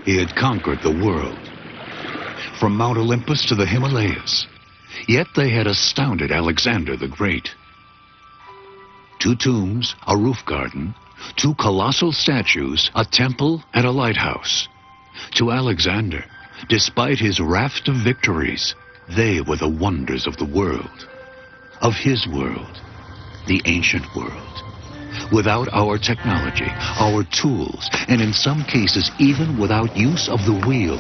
He had conquered the world, from Mount Olympus to the Himalayas. Yet they had astounded Alexander the Great. 2 tombs, a roof garden, 2 colossal statues, a temple, and a lighthouse. To Alexander, despite his raft of victories, they were the wonders of the world, of his world, the ancient world. Without our technology, our tools, and in some cases even without use of the wheel,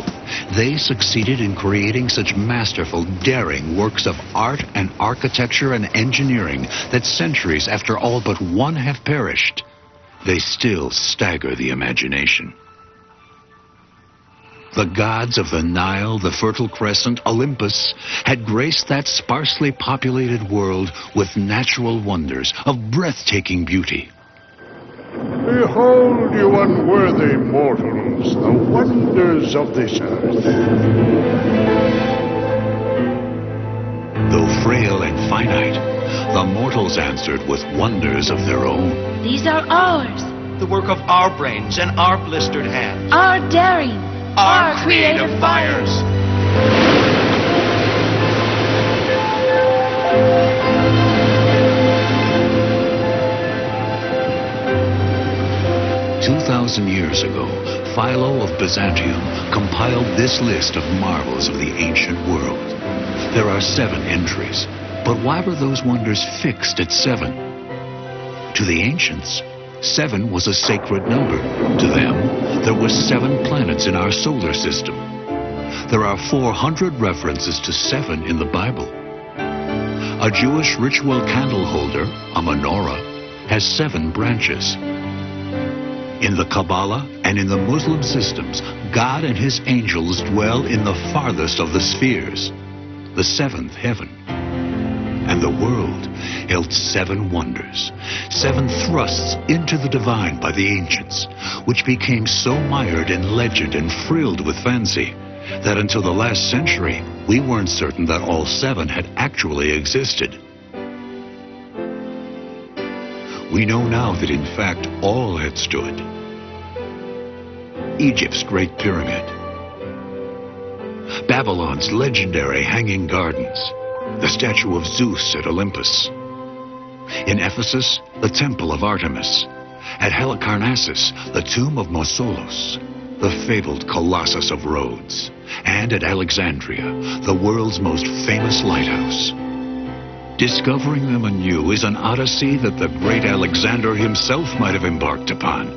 they succeeded in creating such masterful, daring works of art and architecture and engineering that centuries after all but one have perished, they still stagger the imagination. The gods of the Nile, the Fertile Crescent, Olympus, had graced that sparsely populated world with natural wonders of breathtaking beauty. Behold, you unworthy mortals, the wonders of this earth. Though frail and finite, the mortals answered with wonders of their own. These are ours. The work of our brains and our blistered hands. Our daring. Our creative fires. "2,000 years ago, Philo of Byzantium compiled this list of marvels of the ancient world. There are 7 entries, but why were those wonders fixed at 7? To the ancients, 7 was a sacred number. To them, there were 7 planets in our solar system. There are 400 references to 7 in the Bible. A Jewish ritual candle holder, a menorah, has 7 branches. In the Kabbalah and in the Muslim systems, God and his angels dwell in the farthest of the spheres, the 7th heaven. And the world held 7 wonders, 7 thrusts into the divine by the ancients, which became so mired in legend and frilled with fancy that until the last century, we weren't certain that all 7 had actually existed. We know now that in fact all had stood. Egypt's Great Pyramid, Babylon's legendary Hanging Gardens, the statue of Zeus at Olympus. In Ephesos, the Temple of Artemis. At Halicarnassus, the tomb of Mausoleum, the fabled Colossus of Rhodes. And at Alexandria, the world's most famous lighthouse. Discovering them anew is an odyssey that the great Alexander himself might have embarked upon.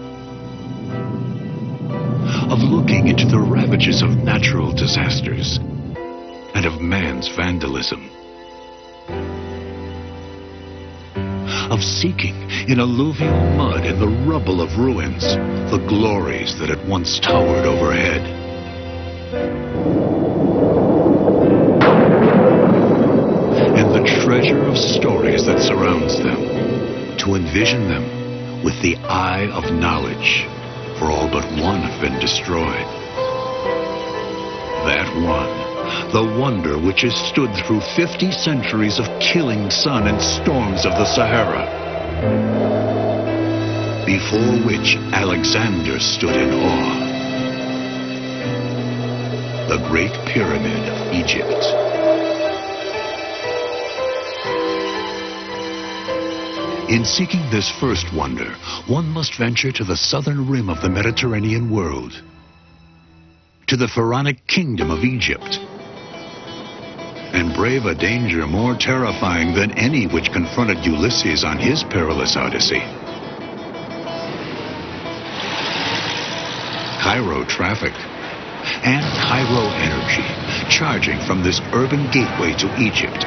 Of looking into the ravages of natural disasters and of man's vandalism. Of seeking in alluvial mud and the rubble of ruins the glories that had once towered overhead. And the treasure of stories that surrounds them, to envision them with the eye of knowledge, for all but one have been destroyed. That one, the wonder which has stood through 50 centuries of killing sun and storms of the Sahara, before which Alexander stood in awe. The Great Pyramid of Egypt. In seeking this first wonder, one must venture to the southern rim of the Mediterranean world, to the pharaonic kingdom of Egypt, and brave a danger more terrifying than any which confronted Ulysses on his perilous odyssey. Cairo traffic and Cairo energy charging from this urban gateway to Egypt.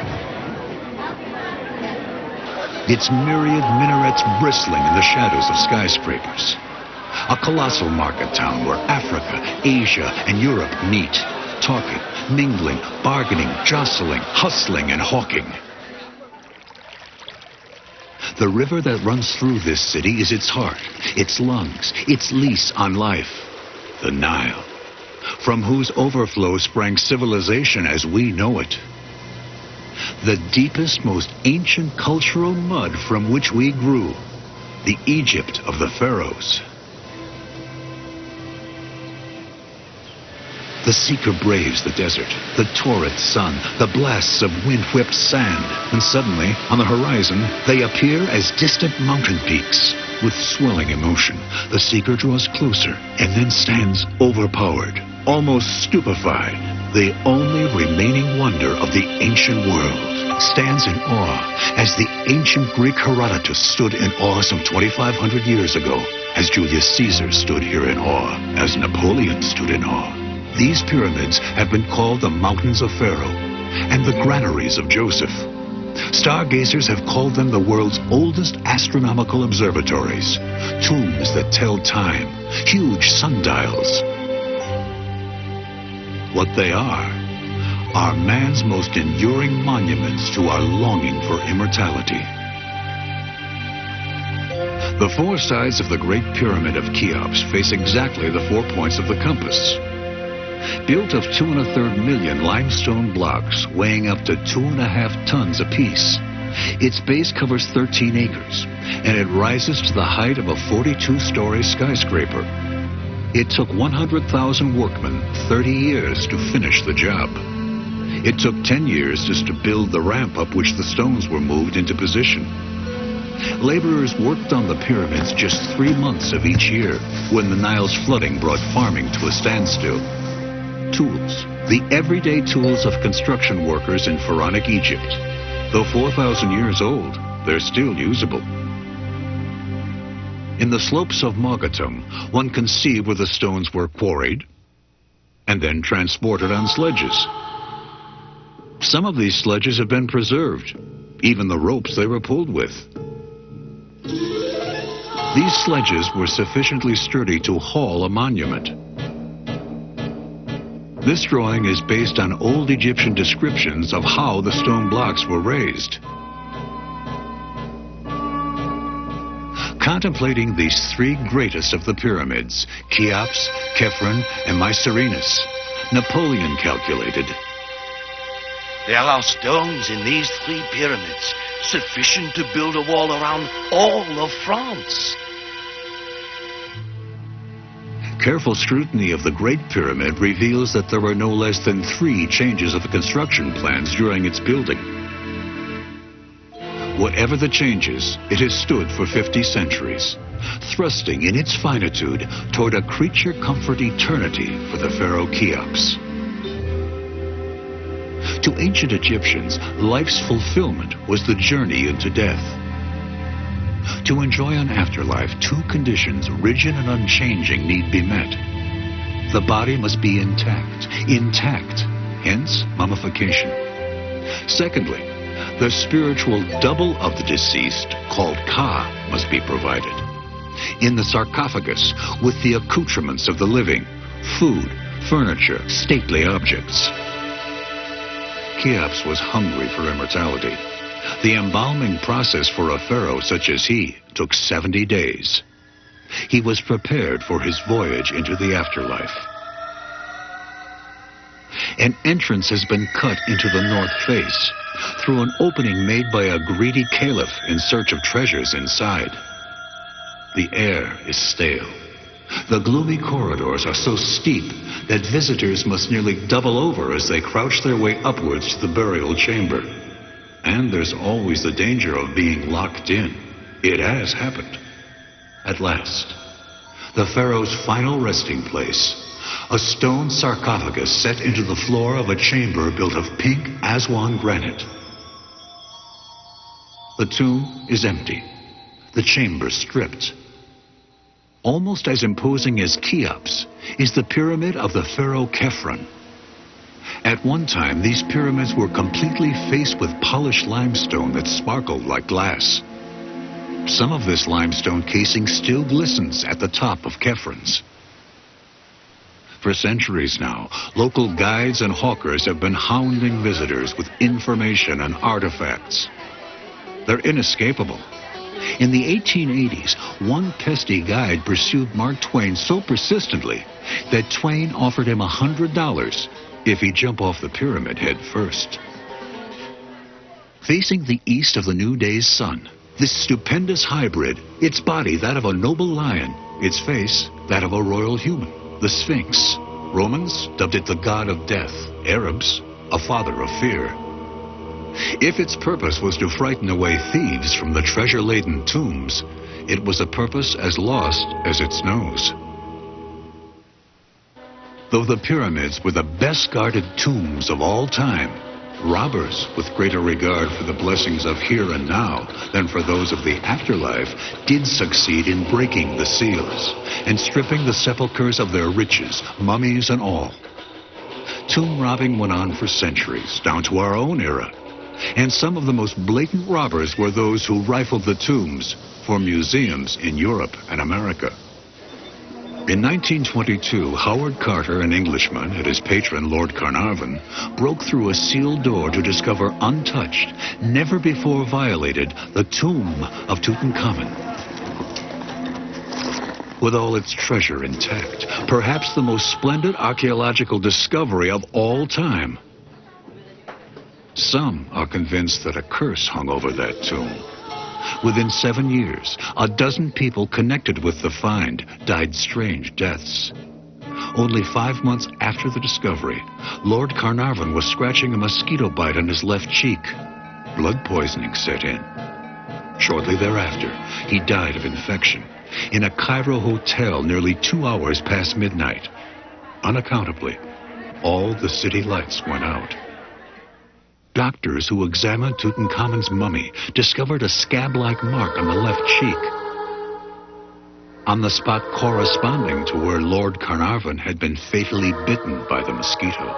Its myriad minarets bristling in the shadows of skyscrapers. A colossal market town where Africa, Asia, and Europe meet, talking, mingling, bargaining, jostling, hustling, and hawking. The river that runs through this city is its heart, its lungs, its lease on life, the Nile, from whose overflow sprang civilization as we know it. The deepest, most ancient cultural mud from which we grew, the Egypt of the Pharaohs. The seeker braves the desert, the torrid sun, the blasts of wind-whipped sand, and suddenly, on the horizon, they appear as distant mountain peaks. With swelling emotion, the seeker draws closer and then stands overpowered, almost stupefied. The only remaining wonder of the ancient world stands in awe as the ancient Greek Herodotus stood in awe some 2,500 years ago, as Julius Caesar stood here in awe, as Napoleon stood in awe. These pyramids have been called the Mountains of Pharaoh and the Granaries of Joseph. Stargazers have called them the world's oldest astronomical observatories, tombs that tell time, huge sundials. What they are man's most enduring monuments to our longing for immortality. The four sides of the Great Pyramid of Cheops face exactly the 4 points of the compass. Built of 2.25 million limestone blocks weighing up to 2.5 tons apiece, its base covers 13 acres, and it rises to the height of a 42-story skyscraper. It took 100,000 workmen 30 years to finish the job. It took 10 years just to build the ramp up which the stones were moved into position. Laborers worked on the pyramids just 3 months of each year when the Nile's flooding brought farming to a standstill. Tools, the everyday tools of construction workers in pharaonic Egypt. Though 4,000 years old, they're still usable. In the slopes of Mogatum, one can see where the stones were quarried and then transported on sledges. Some of these sledges have been preserved, even the ropes they were pulled with. These sledges were sufficiently sturdy to haul a monument. This drawing is based on old Egyptian descriptions of how the stone blocks were raised. Contemplating these three greatest of the pyramids, Cheops, Khephren, and Mycerinus, Napoleon calculated, There are stones in these 3 pyramids sufficient to build a wall around all of France. Careful scrutiny of the Great Pyramid reveals that there were no less than 3 changes of the construction plans during its building. Whatever the changes, it has stood for 50 centuries, thrusting in its finitude toward a creature comfort eternity for the pharaoh Cheops. To ancient Egyptians, life's fulfillment was the journey into death. To enjoy an afterlife, 2 conditions, rigid and unchanging, need be met. The body must be intact, hence mummification. Secondly, the spiritual double of the deceased, called Ka, must be provided. In the sarcophagus, with the accoutrements of the living, food, furniture, stately objects. Cheops was hungry for immortality. The embalming process for a pharaoh such as he took 70 days. He was prepared for his voyage into the afterlife. An entrance has been cut into the north face, through an opening made by a greedy caliph in search of treasures inside. The air is stale. The gloomy corridors are so steep that visitors must nearly double over as they crouch their way upwards to the burial chamber. And there's always the danger of being locked in. It has happened. At last, the pharaoh's final resting place, a stone sarcophagus set into the floor of a chamber built of pink Aswan granite. The tomb is empty, the chamber stripped. Almost as imposing as Cheops is the pyramid of the pharaoh Khephren. At one time, these pyramids were completely faced with polished limestone that sparkled like glass. Some of this limestone casing still glistens at the top of Khephrens. For centuries now, local guides and hawkers have been hounding visitors with information and artifacts. They're inescapable. In the 1880s, one pesky guide pursued Mark Twain so persistently that Twain offered him $100 if he'd jump off the pyramid head first. Facing the east of the new day's sun, this stupendous hybrid, its body that of a noble lion, its face that of a royal human, the Sphinx, Romans dubbed it the god of death. Arabs, a father of fear. If its purpose was to frighten away thieves from the treasure-laden tombs, it was a purpose as lost as its nose. Though the pyramids were the best-guarded tombs of all time, robbers with greater regard for the blessings of here and now than for those of the afterlife did succeed in breaking the seals and stripping the sepulchres of their riches, mummies and all. Tomb robbing went on for centuries, down to our own era. And some of the most blatant robbers were those who rifled the tombs for museums in Europe and America. In 1922, Howard Carter, an Englishman, and his patron Lord Carnarvon, broke through a sealed door to discover untouched, never before violated, the tomb of Tutankhamun. With all its treasure intact, perhaps the most splendid archaeological discovery of all time. Some are convinced that a curse hung over that tomb. Within 7 years, a dozen people connected with the find died strange deaths. Only 5 months after the discovery, Lord Carnarvon was scratching a mosquito bite on his left cheek. Blood poisoning set in. Shortly thereafter, he died of infection in a Cairo hotel nearly 2 hours past midnight. Unaccountably, all the city lights went out. Doctors who examined Tutankhamun's mummy discovered a scab-like mark on the left cheek, on the spot corresponding to where Lord Carnarvon had been fatally bitten by the mosquito.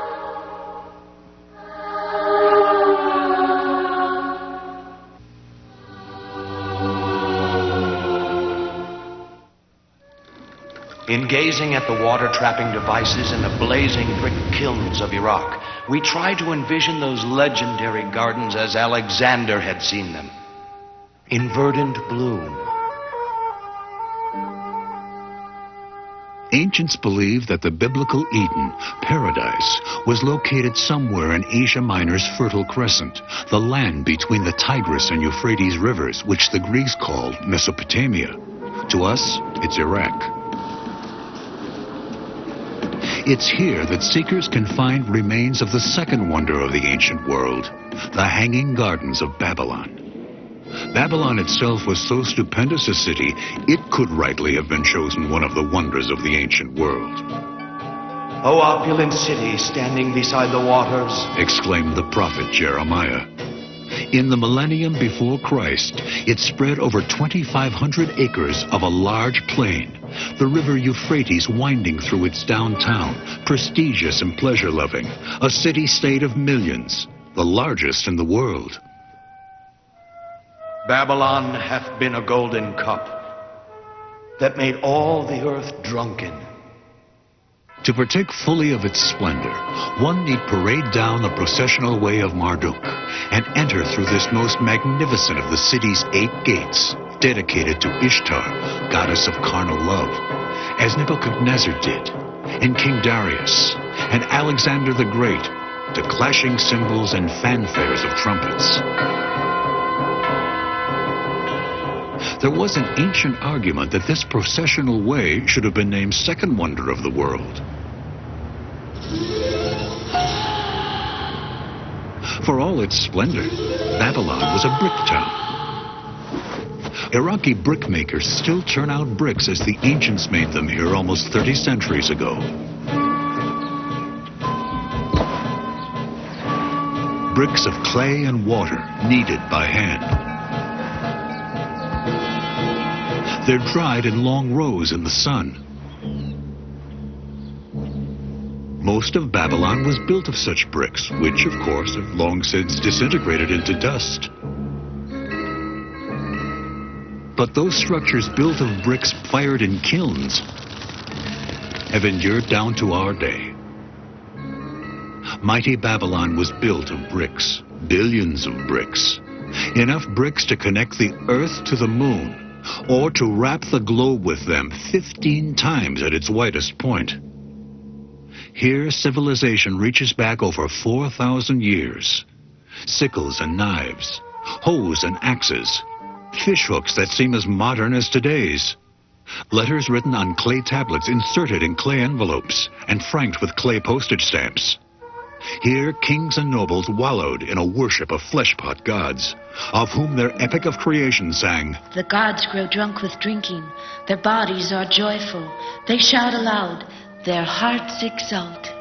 In gazing at the water-trapping devices in the blazing brick kilns of Iraq, we try to envision those legendary gardens as Alexander had seen them, in verdant bloom. Ancients believed that the biblical Eden, paradise, was located somewhere in Asia Minor's Fertile Crescent, the land between the Tigris and Euphrates rivers, which the Greeks called Mesopotamia. To us, it's Iraq. It's here that seekers can find remains of the second wonder of the ancient world, the Hanging Gardens of Babylon. Babylon itself was so stupendous a city, it could rightly have been chosen one of the wonders of the ancient world. O opulent city standing beside the waters, exclaimed the prophet Jeremiah. In the millennium before Christ, it spread over 2,500 acres of a large plain, the river Euphrates winding through its downtown, prestigious and pleasure-loving, a city-state of millions, the largest in the world. Babylon hath been a golden cup that made all the earth drunken. To partake fully of its splendor, one need parade down the processional way of Marduk and enter through this most magnificent of the city's 8 gates, dedicated to Ishtar, goddess of carnal love, as Nebuchadnezzar did, and King Darius, and Alexander the Great, to clashing cymbals and fanfares of trumpets. There was an ancient argument that this processional way should have been named Second Wonder of the World. For all its splendor, Babylon was a brick town. Iraqi brickmakers still turn out bricks as the ancients made them here almost 30 centuries ago. Bricks of clay and water, kneaded by hand. They're dried in long rows in the sun. Most of Babylon was built of such bricks, which, of course, have long since disintegrated into dust. But those structures built of bricks fired in kilns have endured down to our day. Mighty Babylon was built of bricks, billions of bricks, enough bricks to connect the earth to the moon, or to wrap the globe with them 15 times at its widest point. Here, civilization reaches back over 4,000 years. Sickles and knives, hoes and axes, fish hooks that seem as modern as today's. Letters written on clay tablets inserted in clay envelopes and franked with clay postage stamps. Here, kings and nobles wallowed in a worship of fleshpot gods, of whom their epic of creation sang, "The gods grow drunk with drinking, their bodies are joyful, they shout aloud, their hearts exult."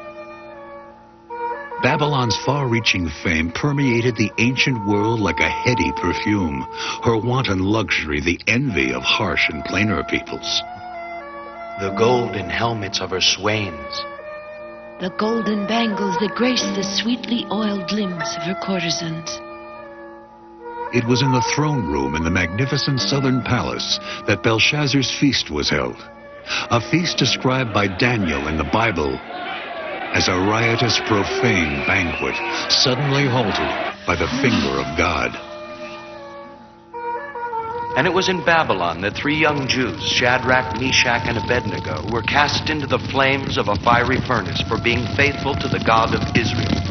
Babylon's far-reaching fame permeated the ancient world like a heady perfume, her wanton luxury the envy of harsh and plainer peoples. The golden helmets of her swains, The golden bangles that grace the sweetly oiled limbs of her courtesans. It was in the throne room in the magnificent southern palace that Belshazzar's feast was held, a feast described by Daniel in the Bible as a riotous, profane banquet suddenly halted by the finger of God. and it was in Babylon that 3 young Jews, Shadrach, Meshach, and Abednego, were cast into the flames of a fiery furnace for being faithful to the God of Israel.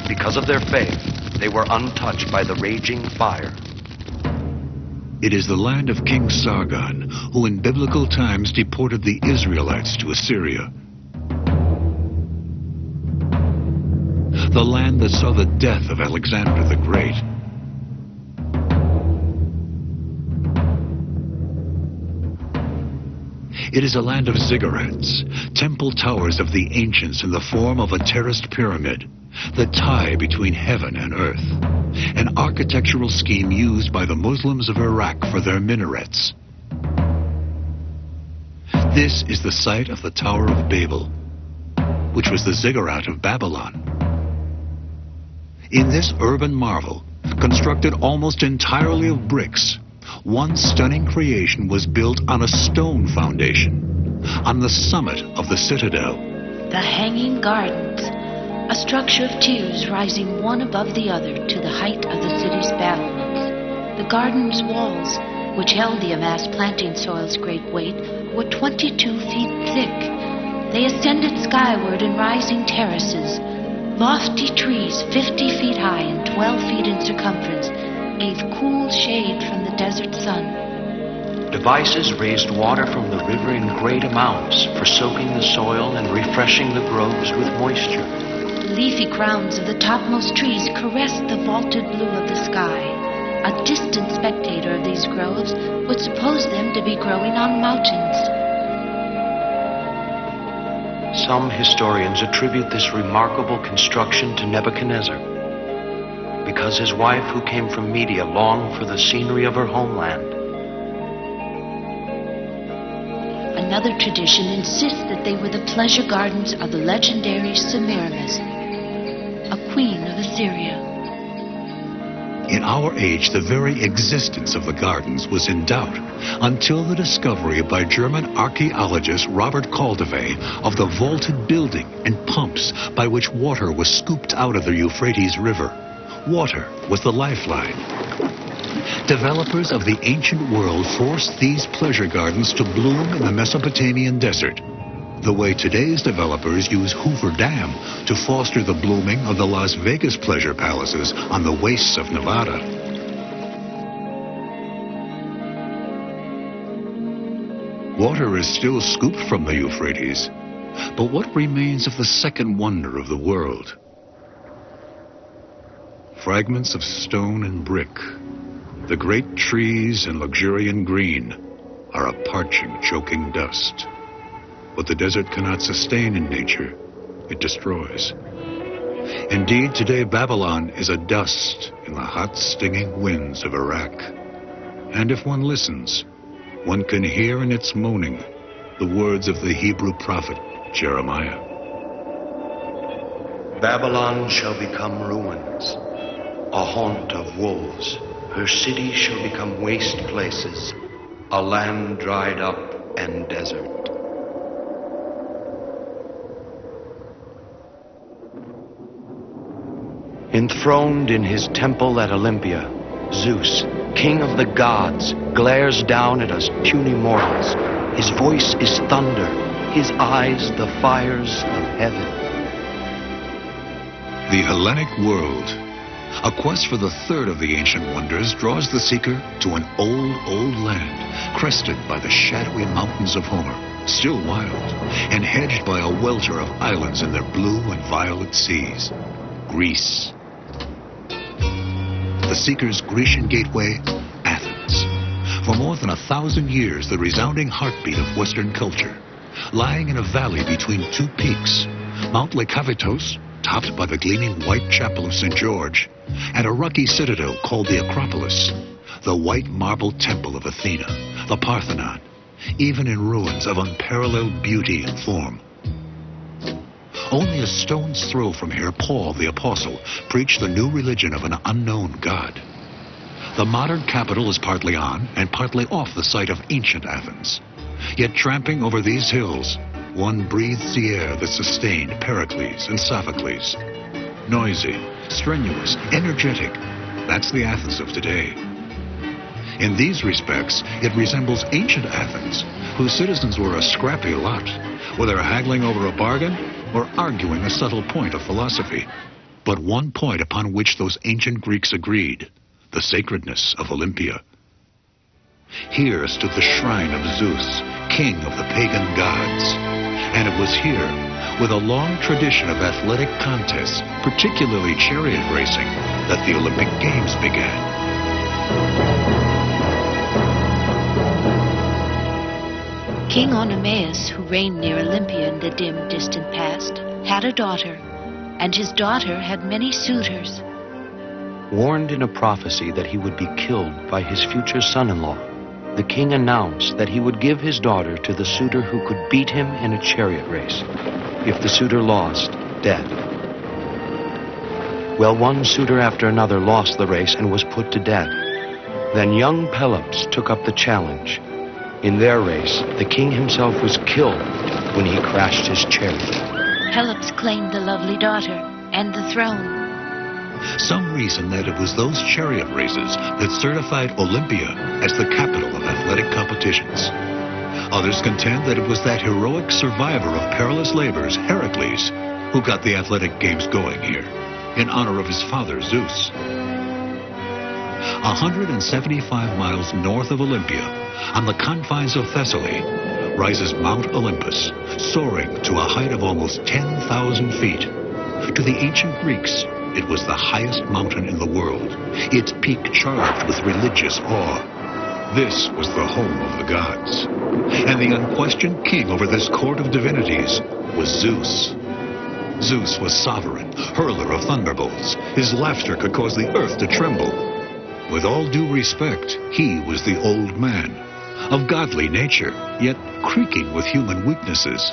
Because of their faith, they were untouched by the raging fire. It is the land of King Sargon, who in biblical times deported the Israelites to Assyria. The land that saw the death of Alexander the Great. It is a land of ziggurats, temple towers of the ancients in the form of a terraced pyramid, the tie between heaven and earth, an architectural scheme used by the Muslims of Iraq for their minarets. This is the site of the Tower of Babel, which was the ziggurat of Babylon. In this urban marvel, constructed almost entirely of bricks, one stunning creation was built on a stone foundation, on the summit of the citadel. The Hanging Gardens, a structure of tiers rising one above the other to the height of the city's battlements. The garden's walls, which held the amassed planting soil's great weight, were 22 feet thick. They ascended skyward in rising terraces. Lofty trees 50 feet high and 12 feet in circumference gave cool shade from the desert sun. Devices raised water from the river in great amounts for soaking the soil and refreshing the groves with moisture. The leafy crowns of the topmost trees caressed the vaulted blue of the sky. A distant spectator of these groves would suppose them to be growing on mountains. Some historians attribute this remarkable construction to Nebuchadnezzar, because his wife, who came from Media, longed for the scenery of her homeland. Another tradition insists that they were the pleasure gardens of the legendary Semiramis, a queen of Assyria. In our age, the very existence of the gardens was in doubt until the discovery by German archaeologist Robert Caldevet of the vaulted building and pumps by which water was scooped out of the Euphrates River. Water was the lifeline. Developers of the ancient world forced these pleasure gardens to bloom in the Mesopotamian desert, the way today's developers use Hoover Dam to foster the blooming of the Las Vegas pleasure palaces on the wastes of Nevada. Water is still scooped from the Euphrates, but what remains of the second wonder of the world? Fragments of stone and brick, the great trees and luxuriant green are a parching, choking dust. What the desert cannot sustain in nature, it destroys. Indeed, today Babylon is a dust in the hot, stinging winds of Iraq. And if one listens, one can hear in its moaning the words of the Hebrew prophet Jeremiah. Babylon shall become ruins, a haunt of wolves. Her cities shall become waste places, a land dried up and desert. Enthroned in his temple at Olympia, Zeus, king of the gods, glares down at us puny mortals. His voice is thunder, his eyes the fires of heaven. The Hellenic world, a quest for the third of the ancient wonders, draws the seeker to an old, old land crested by the shadowy mountains of Homer, still wild, and hedged by a welter of islands in their blue and violet seas. Greece. The seeker's Grecian gateway, Athens. For more than 1,000 years, the resounding heartbeat of Western culture, lying in a valley between two peaks, Mount Lycabettos, topped by the gleaming white chapel of St. George, and a rocky citadel called the Acropolis, the white marble temple of Athena, the Parthenon, even in ruins of unparalleled beauty and form. Only a stone's throw from here, Paul the Apostle preached the new religion of an unknown God. The modern capital is partly on and partly off the site of ancient Athens. Yet tramping over these hills, one breathes the air that sustained Pericles and Sophocles. Noisy, strenuous, energetic, that's the Athens of today. In these respects, it resembles ancient Athens, whose citizens were a scrappy lot, whether haggling over a bargain or arguing a subtle point of philosophy. But one point upon which those ancient Greeks agreed: the sacredness of Olympia. Here stood the shrine of Zeus, king of the pagan gods. And it was here, with a long tradition of athletic contests, particularly chariot racing, that the Olympic Games began. King Oenomaus, who reigned near Olympia in the dim, distant past, had a daughter, and his daughter had many suitors. Warned in a prophecy that he would be killed by his future son-in-law, the king announced that he would give his daughter to the suitor who could beat him in a chariot race. If the suitor lost, death. Well, one suitor after another lost the race and was put to death. Then young Pelops took up the challenge. In their race, the king himself was killed when he crashed his chariot. Pelops claimed the lovely daughter and the throne. Some reason that it was those chariot races that certified Olympia as the capital of athletic competitions. Others contend that it was that heroic survivor of perilous labors, Heracles, who got the athletic games going here, in honor of his father, Zeus. 175 miles north of Olympia, on the confines of Thessaly, rises Mount Olympus, soaring to a height of almost 10,000 feet. To the ancient Greeks, it was the highest mountain in the world, its peak charged with religious awe. This was the home of the gods. And the unquestioned king over this court of divinities was Zeus. Zeus was sovereign, hurler of thunderbolts. His laughter could cause the earth to tremble. With all due respect, he was the old man, of godly nature, yet creaking with human weaknesses,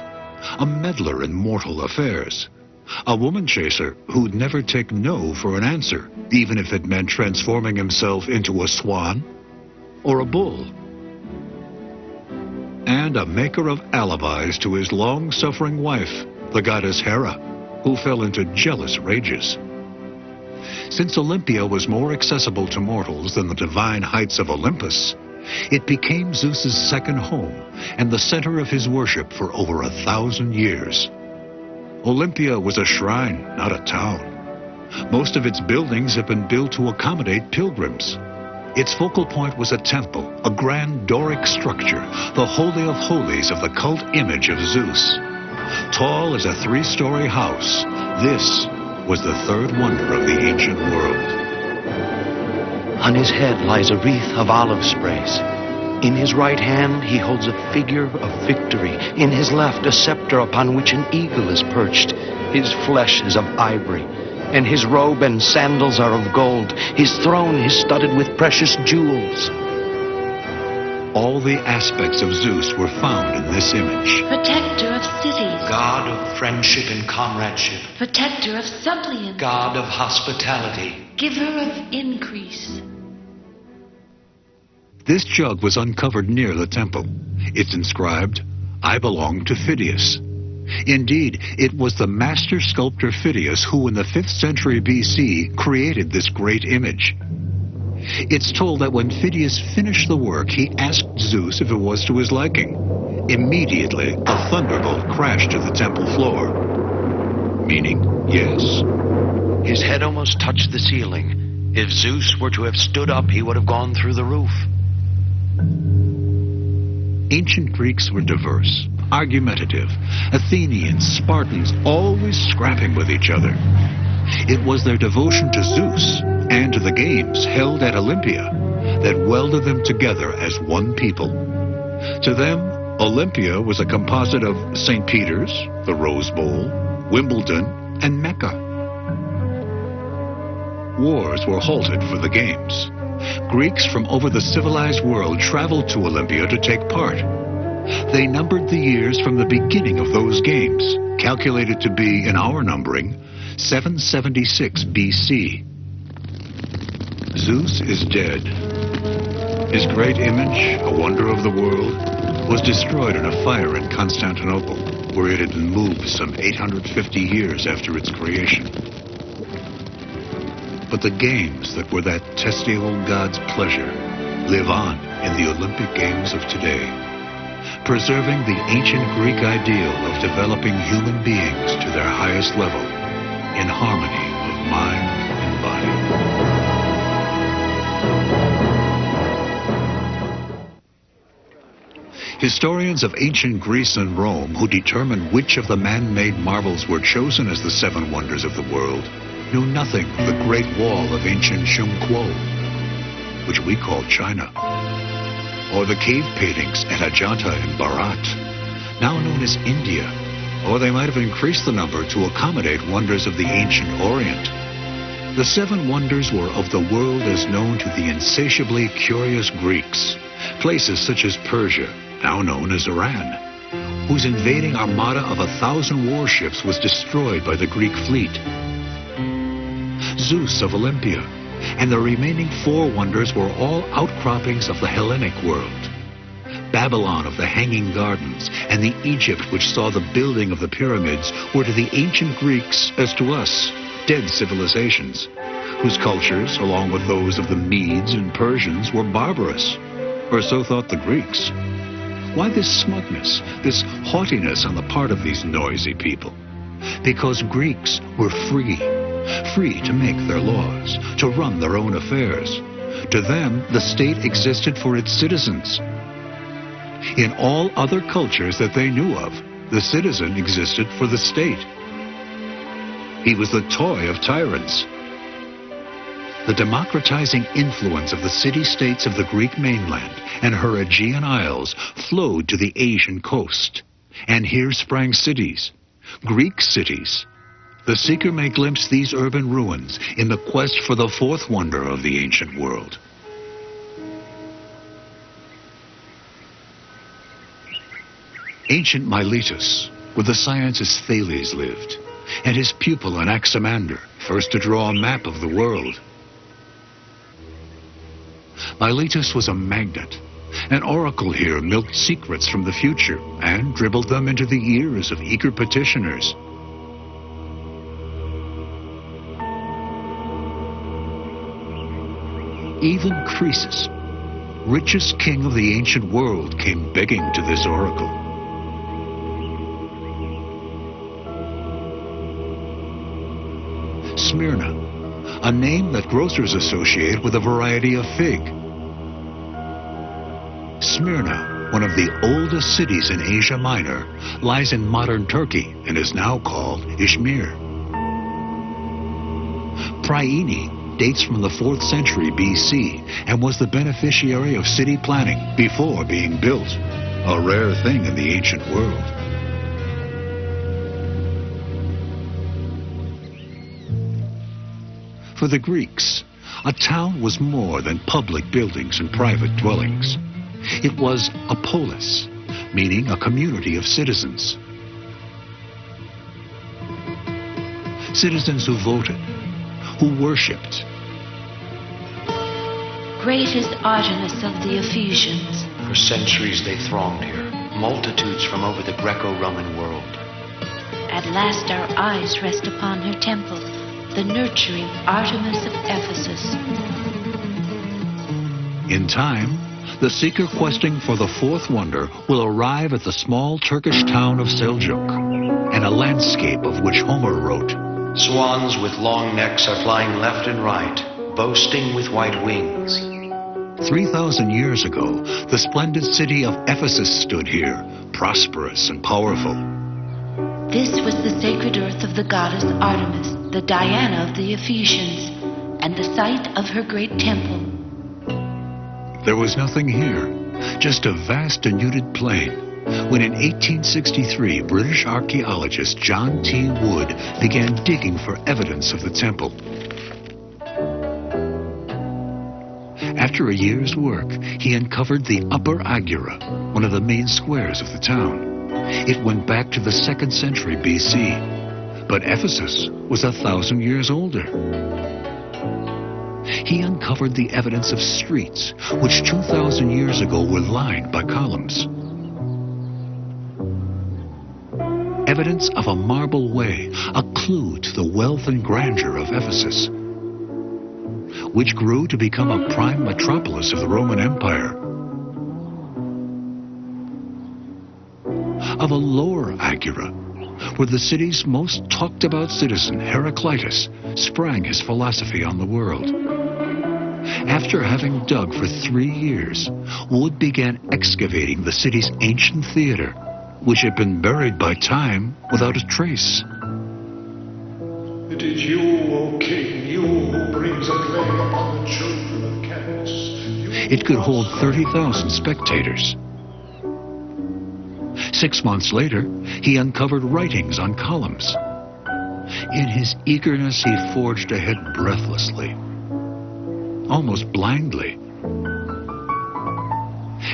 a meddler in mortal affairs. A woman chaser who'd never take no for an answer, even if it meant transforming himself into a swan or a bull. And a maker of alibis to his long-suffering wife, the goddess Hera, who fell into jealous rages. Since Olympia was more accessible to mortals than the divine heights of Olympus, it became Zeus's second home and the center of his worship for over 1,000 years. Olympia was a shrine, not a town. Most of its buildings have been built to accommodate pilgrims. Its focal point was a temple, a grand Doric structure, the holy of holies of the cult image of Zeus. Tall as a 3-story house, this was the third wonder of the ancient world. On his head lies a wreath of olive sprays. In his right hand he holds a figure of victory. In his left a scepter upon which an eagle is perched. His flesh is of ivory, and his robe and sandals are of gold. His throne is studded with precious jewels. All the aspects of Zeus were found in this image. Protector of cities. God of friendship and comradeship. Protector of suppliants. God of hospitality. Giver of increase. This jug was uncovered near the temple. It's inscribed, "I belong to Phidias." Indeed, it was the master sculptor Phidias who in the 5th century BC created this great image. It's told that when Phidias finished the work, he asked Zeus if it was to his liking. Immediately, a thunderbolt crashed to the temple floor. Meaning, yes. His head almost touched the ceiling. If Zeus were to have stood up, he would have gone through the roof. Ancient Greeks were diverse, argumentative, Athenians, Spartans, always scrapping with each other. It was their devotion to Zeus and to the games held at Olympia that welded them together as one people. To them, Olympia was a composite of St. Peter's, the Rose Bowl, Wimbledon, and Mecca. Wars were halted for the games. Greeks from over the civilized world traveled to Olympia to take part. They numbered the years from the beginning of those games, calculated to be, in our numbering, 776 BC. Zeus is dead. His great image, a wonder of the world, was destroyed in a fire in Constantinople, where it had been moved some 850 years after its creation. But the games that were that testy old god's pleasure live on in the Olympic Games of today, preserving the ancient Greek ideal of developing human beings to their highest level in harmony of mind and body. Historians of ancient Greece and Rome who determined which of the man-made marvels were chosen as the seven wonders of the world knew nothing of the Great Wall of ancient Chumquo, which we call China, or the cave paintings at Ajanta in Bharat, now known as India, or they might have increased the number to accommodate wonders of the ancient Orient. The seven wonders were of the world as known to the insatiably curious Greeks, places such as Persia, now known as Iran, whose invading armada of 1,000 warships was destroyed by the Greek fleet. Zeus of Olympia and the remaining four wonders were all outcroppings of the Hellenic world. Babylon of the Hanging Gardens and the Egypt which saw the building of the pyramids were to the ancient Greeks, as to us, dead civilizations, whose cultures, along with those of the Medes and Persians, were barbarous, or so thought the Greeks. Why this smugness, this haughtiness on the part of these noisy people? Because Greeks were free to make their laws, to run their own affairs. To them, the state existed for its citizens. In all other cultures that they knew of, the citizen existed for the state. He was the toy of tyrants. The democratizing influence of the city-states of the Greek mainland and her Aegean Isles flowed to the Asian coast. And here sprang cities, Greek cities. The seeker may glimpse these urban ruins in the quest for the fourth wonder of the ancient world. Ancient Miletus, where the scientist Thales lived, and his pupil Anaximander, first to draw a map of the world. Miletus was a magnet. An oracle here milked secrets from the future and dribbled them into the ears of eager petitioners. Even Croesus, richest king of the ancient world, came begging to this oracle. Smyrna, a name that grocers associate with a variety of fig. Smyrna, one of the oldest cities in Asia Minor, lies in modern Turkey and is now called Izmir. Priene dates from the 4th century BC and was the beneficiary of city planning before being built, a rare thing in the ancient world. For the Greeks, a town was more than public buildings and private dwellings. It was a polis, meaning a community of citizens. Citizens who voted, who worshipped. Great is Artemis of the Ephesians. For centuries they thronged here, multitudes from over the Greco-Roman world. At last our eyes rest upon her temple, the nurturing Artemis of Ephesus. In time, the seeker questing for the fourth wonder will arrive at the small Turkish town of Seljuk, and a landscape of which Homer wrote. Swans with long necks are flying left and right, boasting with white wings. 3,000 years ago, the splendid city of Ephesus stood here, prosperous and powerful. This was the sacred earth of the goddess Artemis, the Diana of the Ephesians, and the site of her great temple. There was nothing here, just a vast denuded plain, when in 1863 British archaeologist John T. Wood began digging for evidence of the temple. After a year's work, he uncovered the Upper Agora, one of the main squares of the town. It went back to the 2nd century BC, but Ephesus was 1,000 years older. He uncovered the evidence of streets, which 2,000 years ago were lined by columns. Evidence of a marble way, a clue to the wealth and grandeur of Ephesus, which grew to become a prime metropolis of the Roman Empire. Of a lower agora, where the city's most talked about citizen, Heraclitus, sprang his philosophy on the world. After having dug for 3 years, Wood began excavating the city's ancient theater, which had been buried by time without a trace. It is you, O king, you who brings a plague upon the children of Cadmus. It could hold 30,000 spectators. 6 months later, he uncovered writings on columns. In his eagerness, he forged ahead breathlessly, almost blindly.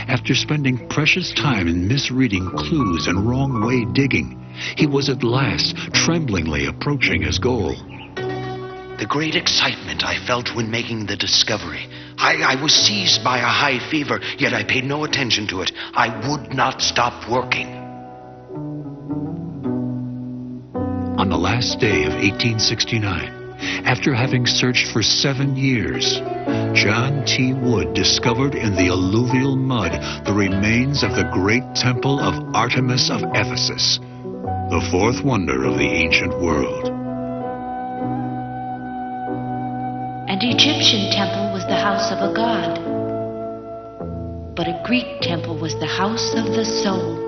After spending precious time in misreading clues and wrong-way digging, he was at last tremblingly approaching his goal. The great excitement I felt when making the discovery. I was seized by a high fever, yet I paid no attention to it. I would not stop working. On the last day of 1869, after having searched for 7 years, John T. Wood discovered in the alluvial mud the remains of the great Temple of Artemis of Ephesus, the fourth wonder of the ancient world. An Egyptian temple was the house of a god, but a Greek temple was the house of the soul.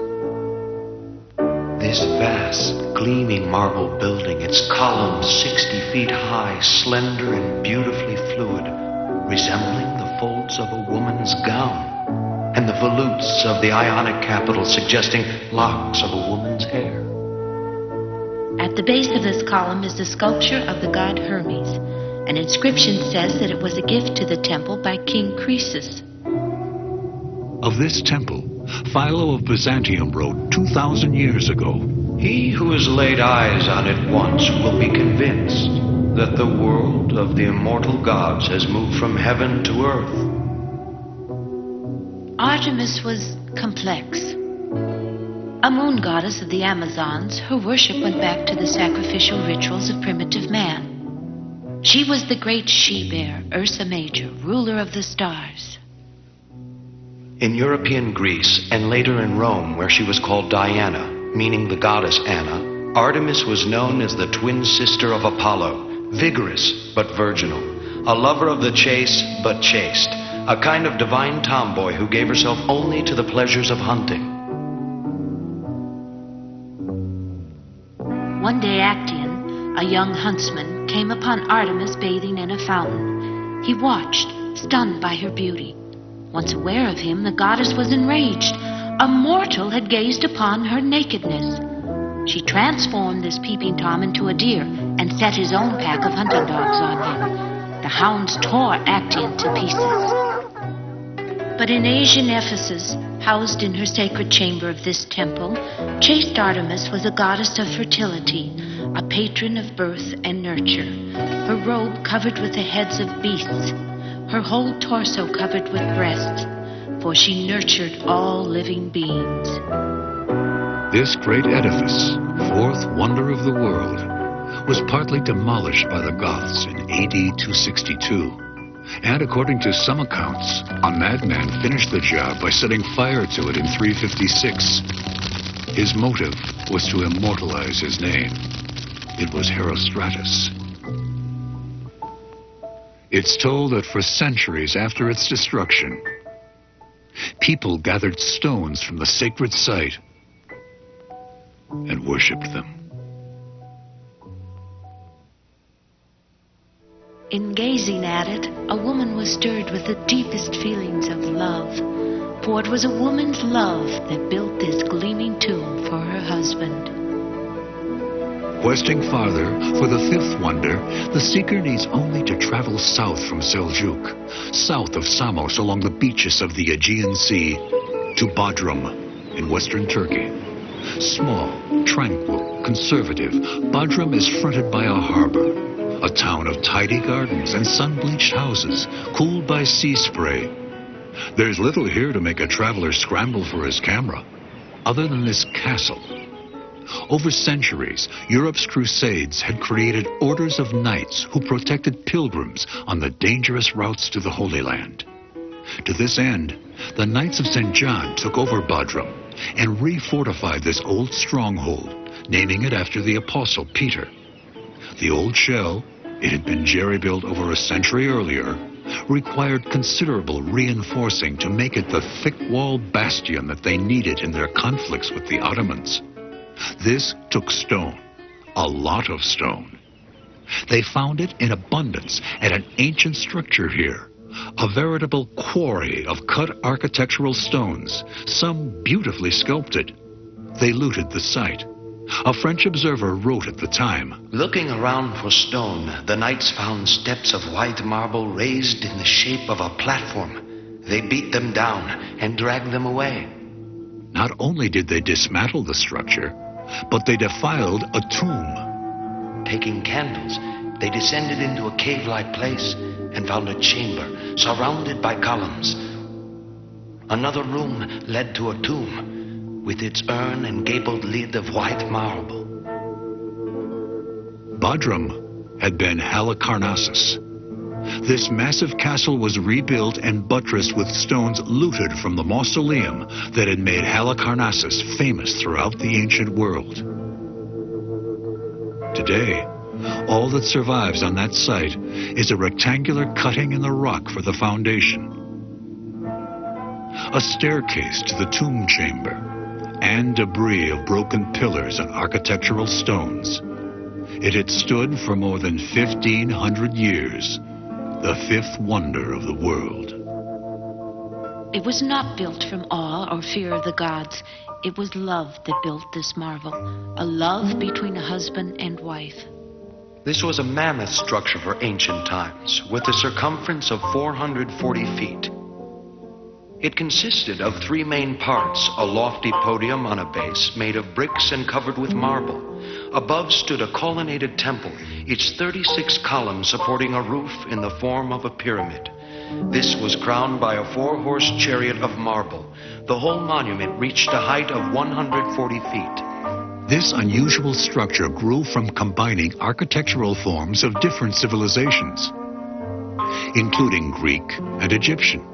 This vast, gleaming marble building, its columns 60 feet high, slender and beautifully fluid, resembling the folds of a woman's gown, and the volutes of the Ionic capital suggesting locks of a woman's hair. At the base of this column is the sculpture of the god Hermes. An inscription says that it was a gift to the temple by King Croesus. Of this temple, Philo of Byzantium wrote 2,000 years ago, He who has laid eyes on it once will be convinced that the world of the immortal gods has moved from heaven to earth. Artemis was complex. A moon goddess of the Amazons, her worship went back to the sacrificial rituals of primitive man. She was the great she-bear, Ursa Major, ruler of the stars. In European Greece, and later in Rome, where she was called Diana, meaning the goddess Anna, Artemis was known as the twin sister of Apollo, vigorous but virginal, a lover of the chase but chaste, a kind of divine tomboy who gave herself only to the pleasures of hunting. One day Actaeon, a young huntsman, came upon Artemis bathing in a fountain. He watched, stunned by her beauty. Once aware of him, the goddess was enraged. A mortal had gazed upon her nakedness. She transformed this peeping Tom into a deer and set his own pack of hunting dogs on him. The hounds tore Actaeon to pieces. But in Asian Ephesus, housed in her sacred chamber of this temple, chaste Artemis was a goddess of fertility, a patron of birth and nurture. Her robe covered with the heads of beasts, her whole torso covered with breasts, for she nurtured all living beings. This great edifice, fourth wonder of the world, was partly demolished by the Goths in AD 262. And according to some accounts, a madman finished the job by setting fire to it in 356. His motive was to immortalize his name. It was Herostratus. It's told that for centuries after its destruction, people gathered stones from the sacred site and worshipped them. In gazing at it, a woman was stirred with the deepest feelings of love, for it was a woman's love that built this gleaming tomb for her husband. Questing farther, for the fifth wonder, the seeker needs only to travel south from Seljuk, south of Samos along the beaches of the Aegean Sea, to Bodrum in western Turkey. Small, tranquil, conservative, Bodrum is fronted by a harbor, a town of tidy gardens and sun-bleached houses, cooled by sea spray. There's little here to make a traveler scramble for his camera, other than this castle. Over centuries, Europe's crusades had created orders of knights who protected pilgrims on the dangerous routes to the Holy Land. To this end, the Knights of St. John took over Bodrum and refortified this old stronghold, naming it after the Apostle Peter. The old shell, it had been jerry-built over a century earlier, required considerable reinforcing to make it the thick-walled bastion that they needed in their conflicts with the Ottomans. This took stone, a lot of stone. They found it in abundance at an ancient structure here, a veritable quarry of cut architectural stones, some beautifully sculpted. They looted the site. A French observer wrote at the time, Looking around for stone, the knights found steps of white marble raised in the shape of a platform. They beat them down and dragged them away. not only did they dismantle the structure, but they defiled a tomb. Taking candles, they descended into a cave-like place and found a chamber surrounded by columns. Another room led to a tomb with its urn and gabled lid of white marble. Bodrum had been Halicarnassus. This massive castle was rebuilt and buttressed with stones looted from the Mausoleum that had made Halicarnassus famous throughout the ancient world. Today, all that survives on that site is a rectangular cutting in the rock for the foundation, a staircase to the tomb chamber, and debris of broken pillars and architectural stones. It had stood for more than 1,500 years, the fifth wonder of the world. It was not built from awe or fear of the gods. It was love that built this marvel, a love between a husband and wife. This was a mammoth structure for ancient times, with a circumference of 440 feet. It consisted of three main parts: a lofty podium on a base made of bricks and covered with marble. Above stood a colonnaded temple, its 36 columns supporting a roof in the form of a pyramid. This was crowned by a 4-horse chariot of marble. The whole monument reached a height of 140 feet. This unusual structure grew from combining architectural forms of different civilizations, including Greek and Egyptian.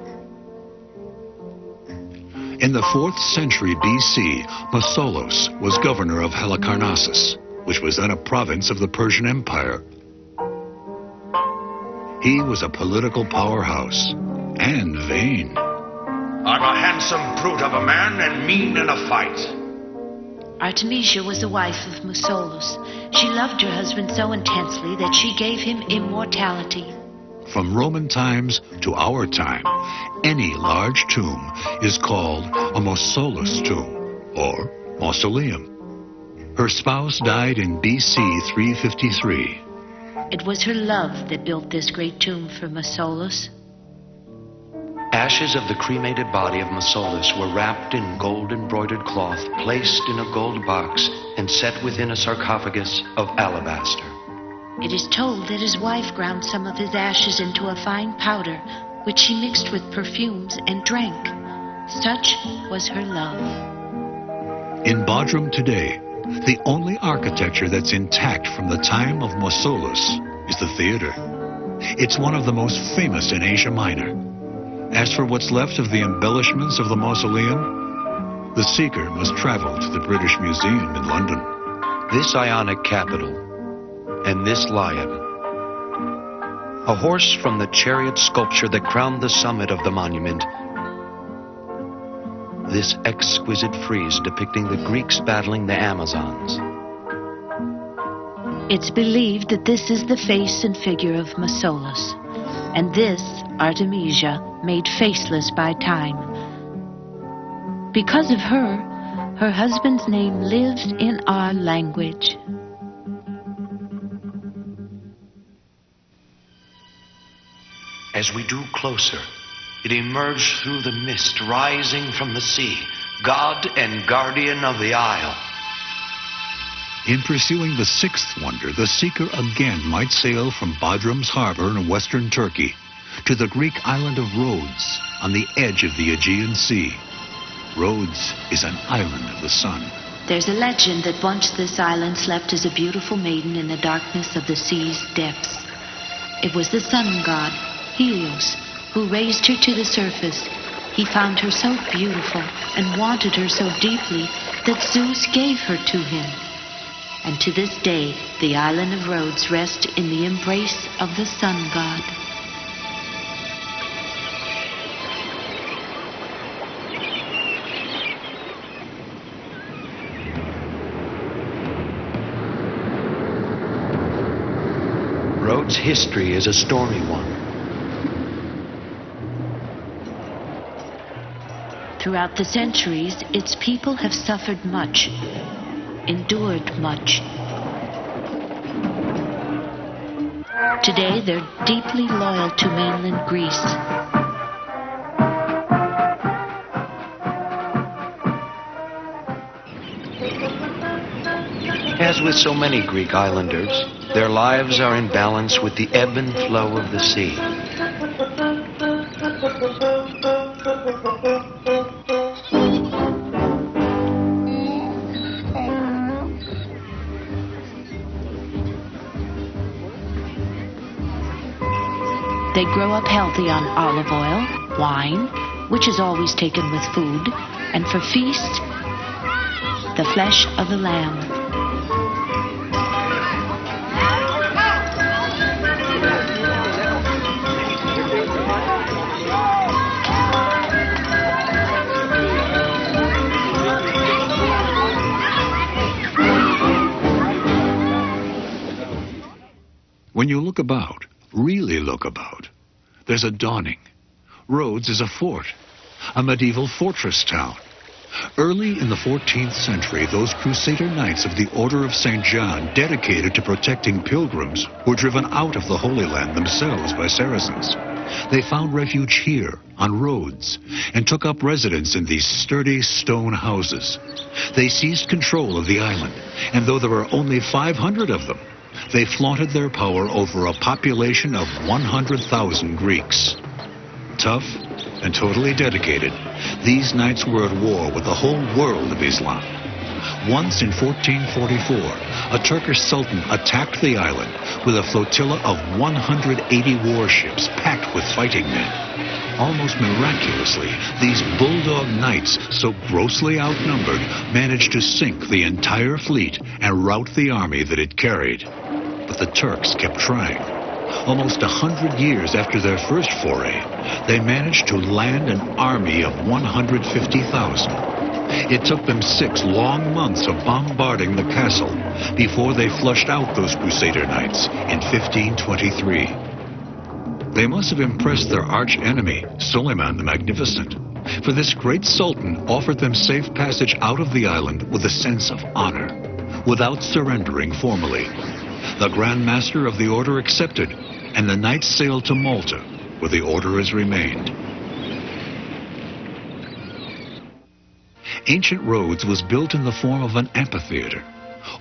In the 4th century BC, Mausoleum was governor of Halicarnassus, which was then a province of the Persian Empire. He was a political powerhouse and vain. I'm a handsome brute of a man and mean in a fight. Artemisia was the wife of Mausolus. She loved her husband so intensely that she gave him immortality. From Roman times to our time, any large tomb is called a Mausolus tomb, or Mausoleum. Her spouse died in BC 353. It was her love that built this great tomb for Mausolus. Ashes of the cremated body of Mausolus were wrapped in gold-embroidered cloth, placed in a gold box, and set within a sarcophagus of alabaster. It is told that his wife ground some of his ashes into a fine powder, which she mixed with perfumes and drank. Such was her love. In Bodrum today, the only architecture that's intact from the time of Mausolus is the theater. It's one of the most famous in Asia Minor. As for what's left of the embellishments of the mausoleum, the seeker must travel to the British Museum in London. This Ionic capital and this lion a horse from the chariot sculpture that crowned the summit of the monument. This exquisite frieze depicting the Greeks battling the Amazons. It's believed that this is the face and figure of Mausoleus, and this Artemisia, made faceless by time. Because of her, her husband's name lives in our language. As we drew closer, it emerged through the mist rising from the sea, God and guardian of the isle. In pursuing the sixth wonder, the seeker again might sail from Bodrum's harbor in western Turkey to the Greek island of Rhodes on the edge of the Aegean Sea. Rhodes is an island of the sun. There's a legend that once this island slept as a beautiful maiden in the darkness of the sea's depths. It was the sun god, Helios, who raised her to the surface. He found her so beautiful and wanted her so deeply that Zeus gave her to him. And to this day, the island of Rhodes rests in the embrace of the sun god. Rhodes' history is a stormy one. Throughout the centuries, its people have suffered much, endured much. Today, they're deeply loyal to mainland Greece. As with so many Greek islanders, their lives are in balance with the ebb and flow of the sea. They grow up healthy on olive oil, wine, which is always taken with food, and for feasts, the flesh of the lamb. When you look about, really look about, there's a dawning. Rhodes is a fort, a medieval fortress town. Early in the 14th century, those Crusader knights of the Order of St. John, dedicated to protecting pilgrims, were driven out of the Holy Land themselves by Saracens. They found refuge here, on Rhodes, and took up residence in these sturdy stone houses. They seized control of the island, and though there were only 500 of them, they flaunted their power over a population of 100,000 Greeks. Tough and totally dedicated, these knights were at war with the whole world of Islam. Once in 1444, a Turkish sultan attacked the island with a flotilla of 180 warships packed with fighting men. Almost miraculously, these bulldog knights, so grossly outnumbered, managed to sink the entire fleet and rout the army that it carried. But the Turks kept trying. Almost 100 years after their first foray, they managed to land an army of 150,000. It took them 6 long months of bombarding the castle before they flushed out those Crusader knights in 1523. They must have impressed their arch-enemy, Suleiman the Magnificent, for this great sultan offered them safe passage out of the island with a sense of honor, without surrendering formally. The Grand Master of the Order accepted, and the knights sailed to Malta, where the Order has remained. Ancient Rhodes was built in the form of an amphitheater.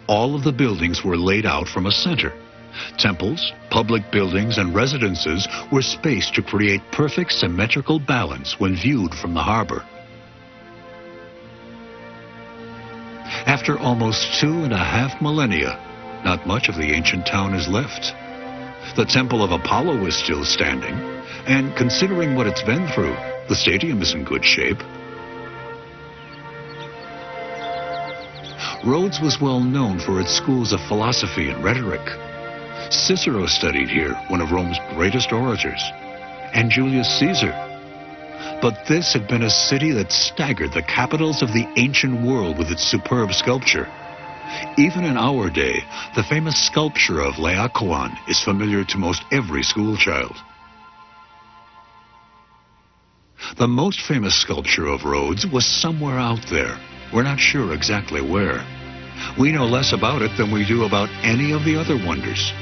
All of the buildings were laid out from a center. Temples, public buildings, and residences were spaced to create perfect symmetrical balance when viewed from the harbor. After almost 2.5 millennia, not much of the ancient town is left. The Temple of Apollo is still standing, and considering what it's been through, the stadium is in good shape. Rhodes was well known for its schools of philosophy and rhetoric. Cicero studied here, one of Rome's greatest orators, and Julius Caesar. But this had been a city that staggered the capitals of the ancient world with its superb sculpture. Even in our day, the famous sculpture of Laocoon is familiar to most every schoolchild. The most famous sculpture of Rhodes was somewhere out there. We're not sure exactly where. We know less about it than we do about any of the other wonders.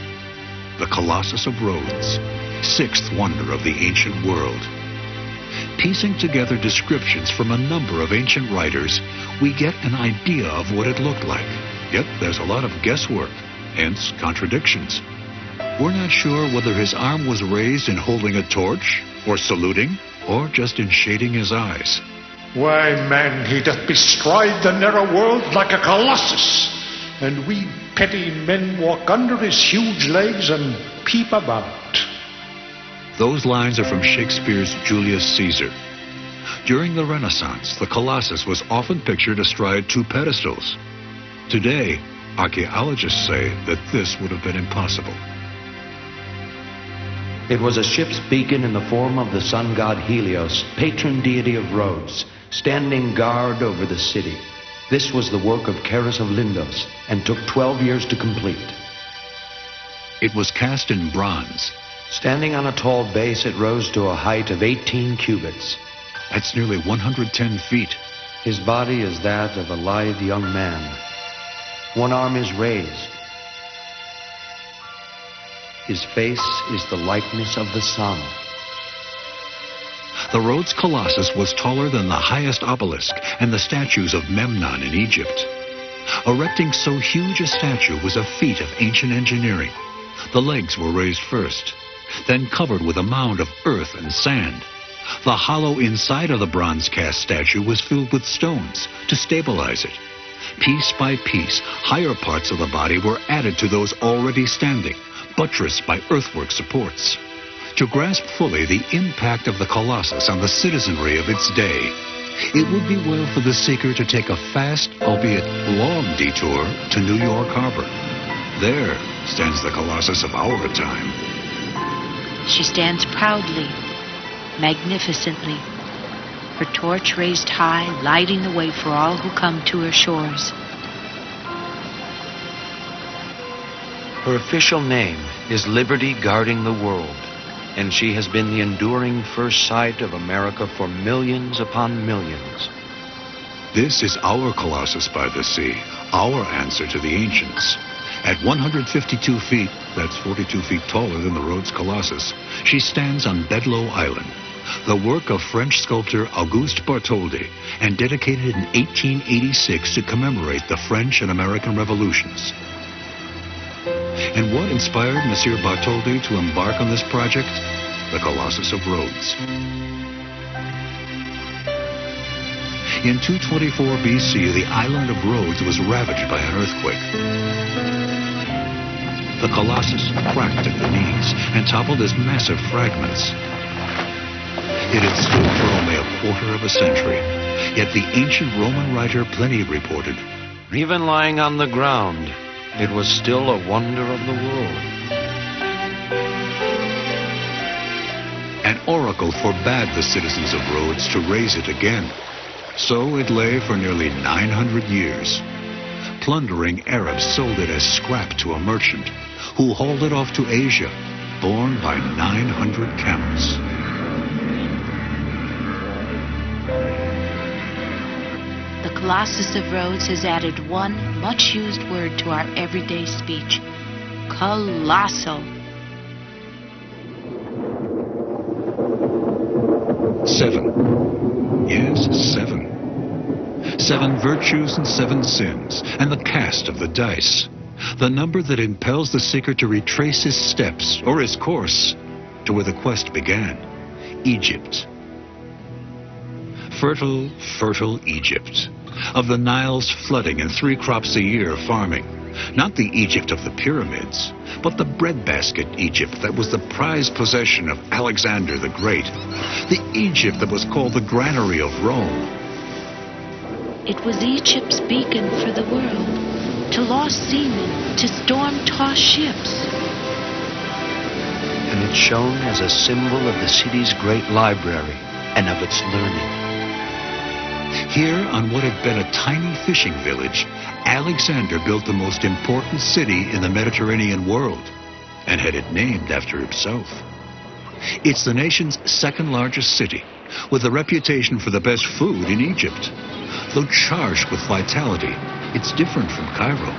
The Colossus of Rhodes, sixth wonder of the ancient world. Piecing together descriptions from a number of ancient writers, we get an idea of what it looked like. Yet there's a lot of guesswork, hence contradictions. We're not sure whether his arm was raised in holding a torch, or saluting, or just in shading his eyes. Why, man, he doth bestride the narrow world like a colossus, and we petty men walk under his huge legs and peep about. Those lines are from Shakespeare's Julius Caesar. During the Renaissance, the Colossus was often pictured astride two pedestals. Today, archaeologists say that this would have been impossible. It was a ship's beacon in the form of the sun god Helios, patron deity of Rhodes, standing guard over the city. This was the work of Carus of Lindos and took 12 years to complete. It was cast in bronze. Standing on a tall base, it rose to a height of 18 cubits. That's nearly 110 feet. His body is that of a lithe young man. One arm is raised. His face is the likeness of the sun. The Rhodes Colossus was taller than the highest obelisk and the statues of Memnon in Egypt. Erecting so huge a statue was a feat of ancient engineering. The legs were raised first, then covered with a mound of earth and sand. The hollow inside of the bronze cast statue was filled with stones to stabilize it. Piece by piece, higher parts of the body were added to those already standing, buttressed by earthwork supports. To grasp fully the impact of the Colossus on the citizenry of its day, it would be well for the seeker to take a fast, albeit long detour to New York Harbor. There stands the Colossus of our time. She stands proudly, magnificently, her torch raised high, lighting the way for all who come to her shores. Her official name is Liberty Guarding the World, and she has been the enduring first sight of America for millions upon millions. This is our Colossus by the sea, our answer to the ancients. At 152 feet, that's 42 feet taller than the Rhodes Colossus, she stands on Bedloe Island, the work of French sculptor Auguste Bartholdi, and dedicated in 1886 to commemorate the French and American revolutions. And what inspired Monsieur Bartholdi to embark on this project? The Colossus of Rhodes. In 224 BC, the island of Rhodes was ravaged by an earthquake. The Colossus cracked at the knees and toppled as massive fragments. It had stood for only a quarter of a century, yet the ancient Roman writer Pliny reported, Even lying on the ground, it was still a wonder of the world. An oracle forbade the citizens of Rhodes to raise it again. So it lay for nearly 900 years. Plundering Arabs sold it as scrap to a merchant, who hauled it off to Asia, borne by 900 camels. The Colossus of Rhodes has added one much-used word to our everyday speech: colossal. 7. Yes, 7. 7 virtues and 7 sins, and the cast of the dice. The number that impels the seeker to retrace his steps, or his course, to where the quest began, Egypt. Fertile, fertile Egypt. Of the Nile's flooding and 3 crops a year farming. Not the Egypt of the pyramids, but the breadbasket Egypt that was the prized possession of Alexander the Great. The Egypt that was called the granary of Rome. It was Egypt's beacon for the world, to lost seamen, to storm-tossed ships. and it's shown as a symbol of the city's great library and of its learning. Here, on what had been a tiny fishing village, Alexander built the most important city in the Mediterranean world and had it named after himself. It's the nation's second largest city, with a reputation for the best food in Egypt. Though charged with vitality, it's different from Cairo.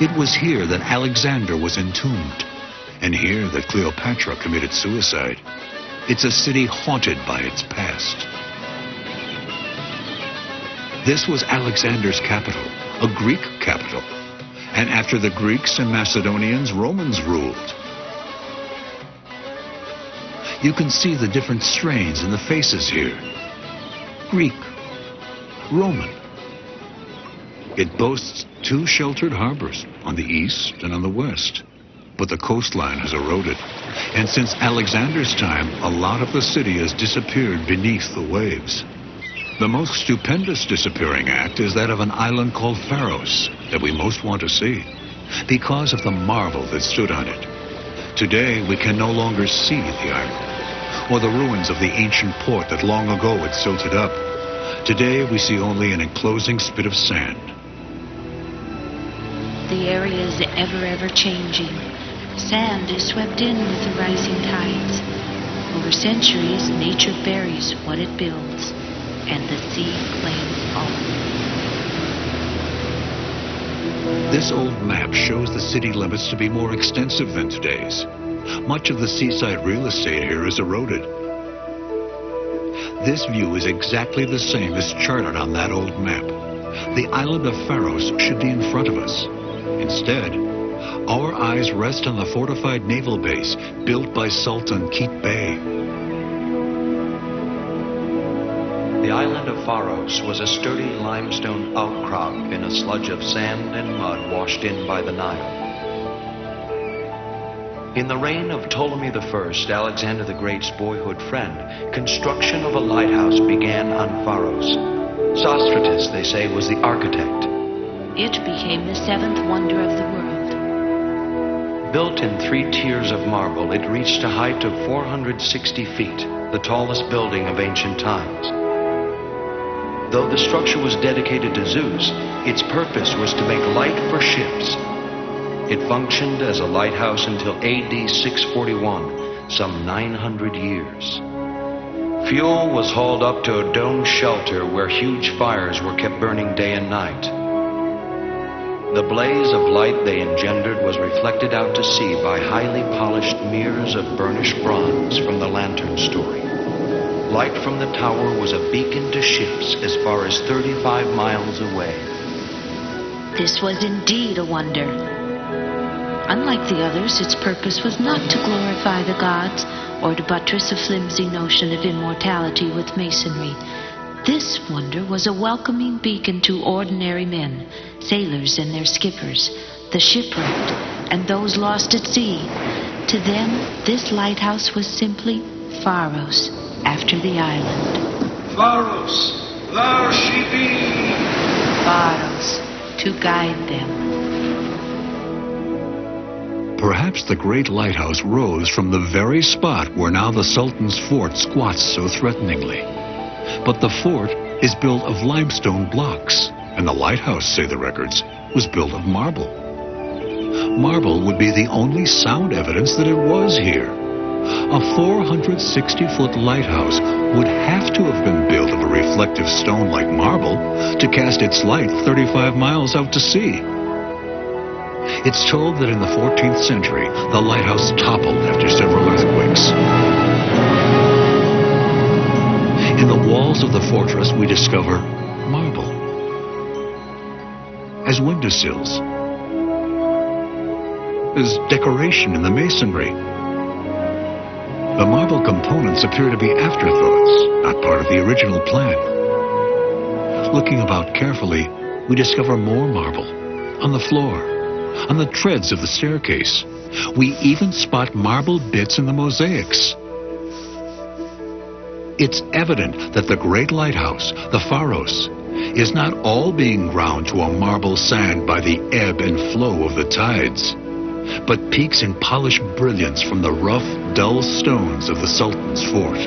It was here that Alexander was entombed, and here that Cleopatra committed suicide. It's a city haunted by its past. This was Alexander's capital, a Greek capital. And after the Greeks and Macedonians, Romans ruled. You can see the different strains in the faces here. Greek, Roman. It boasts 2 sheltered harbors, on the east and on the west. But the coastline has eroded. And since Alexander's time, a lot of the city has disappeared beneath the waves. The most stupendous disappearing act is that of an island called Pharos that we most want to see, because of the marble that stood on it. Today, we can no longer see the island, or the ruins of the ancient port that long ago had silted up. Today, we see only an enclosing spit of sand. The area is ever changing. Sand is swept in with the rising tides. Over centuries, nature buries what it builds, and the sea claims all. This old map shows the city limits to be more extensive than today's. Much of the seaside real estate here is eroded. This view is exactly the same as charted on that old map. The island of Pharos should be in front of us. Instead, our eyes rest on the fortified naval base built by Sultan Keet Bey. The island of Pharos was a sturdy limestone outcrop in a sludge of sand and mud washed in by the Nile. In the reign of Ptolemy I, Alexander the Great's boyhood friend, construction of a lighthouse began on Pharos. Sostratus, they say, was the architect. It became the 7th wonder of the world. Built in 3 tiers of marble, it reached a height of 460 feet, the tallest building of ancient times. Though the structure was dedicated to Zeus, its purpose was to make light for ships. It functioned as a lighthouse until AD 641, some 900 years. Fuel was hauled up to a domed shelter where huge fires were kept burning day and night. The blaze of light they engendered was reflected out to sea by highly polished mirrors of burnished bronze from the lantern story. Light from the tower was a beacon to ships as far as 35 miles away. This was indeed a wonder. Unlike the others, its purpose was not to glorify the gods or to buttress a flimsy notion of immortality with masonry. This wonder was a welcoming beacon to ordinary men, sailors and their skippers, the shipwrecked, and those lost at sea. To them, this lighthouse was simply Pharos, after the island. Pharos, there she be! Pharos, to guide them. Perhaps the great lighthouse rose from the very spot where now the Sultan's fort squats so threateningly. But the fort is built of limestone blocks, and the lighthouse, say the records, was built of marble. Marble would be the only sound evidence that it was here. A 460-foot lighthouse would have to have been built of a reflective stone like marble to cast its light 35 miles out to sea. It's told that in the 14th century, the lighthouse toppled after several earthquakes. In the walls of the fortress, we discover marble as windowsills, as decoration in the masonry. The marble components appear to be afterthoughts, not part of the original plan. Looking about carefully, we discover more marble on the floor, on the treads of the staircase. We even spot marble bits in the mosaics. It's evident that the great lighthouse, the Pharos, is not all being ground to a marble sand by the ebb and flow of the tides. but peaks in polished brilliance from the rough, dull stones of the Sultan's fort.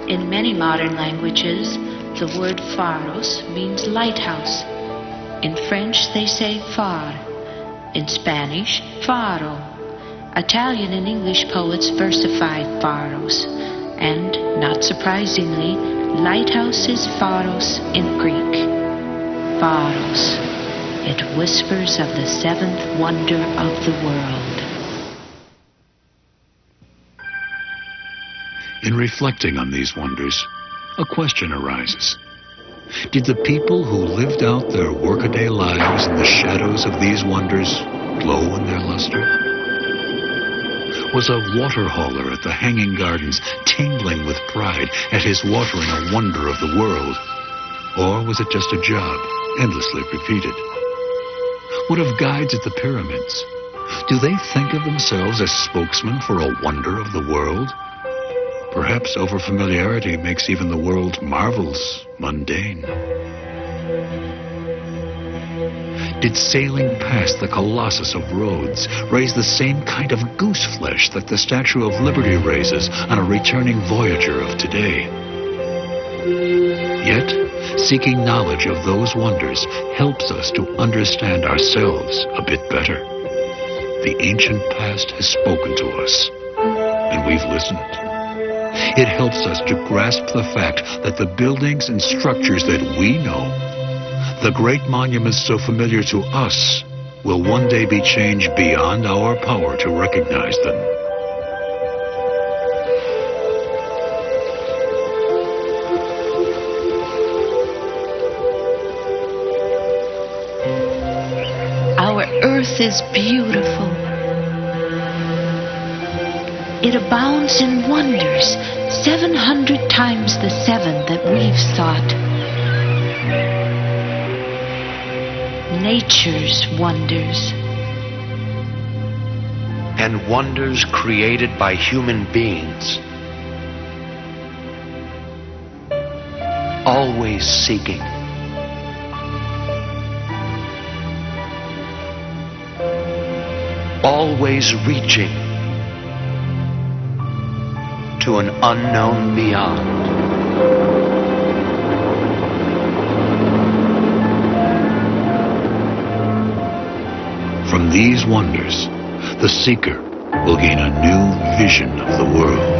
In many modern languages, the word Pharos means lighthouse. In French, they say phare. In Spanish, faro. Italian and English poets versified Pharos. And, not surprisingly, lighthouse is Pharos in Greek. Pharos. It whispers of the seventh wonder of the world. In reflecting on these wonders, a question arises. Did the people who lived out their workaday lives in the shadows of these wonders glow in their luster? Was a water hauler at the Hanging Gardens tingling with pride at his watering a wonder of the world? Or was it just a job, endlessly repeated? What of guides at the pyramids? Do they think of themselves as spokesmen for a wonder of the world? Perhaps overfamiliarity makes even the world's marvels mundane. Did sailing past the Colossus of Rhodes raise the same kind of goose flesh that the Statue of Liberty raises on a returning voyager of today? Yet, seeking knowledge of those wonders helps us to understand ourselves a bit better. The ancient past has spoken to us, and we've listened. It helps us to grasp the fact that the buildings and structures that we know, the great monuments so familiar to us, will one day be changed beyond our power to recognize them. Our earth is beautiful. It abounds in wonders, 700 times the 7 that we've thought. Nature's wonders. And wonders created by human beings. Always seeking. Always reaching to an unknown beyond. From these wonders, the seeker will gain a new vision of the world.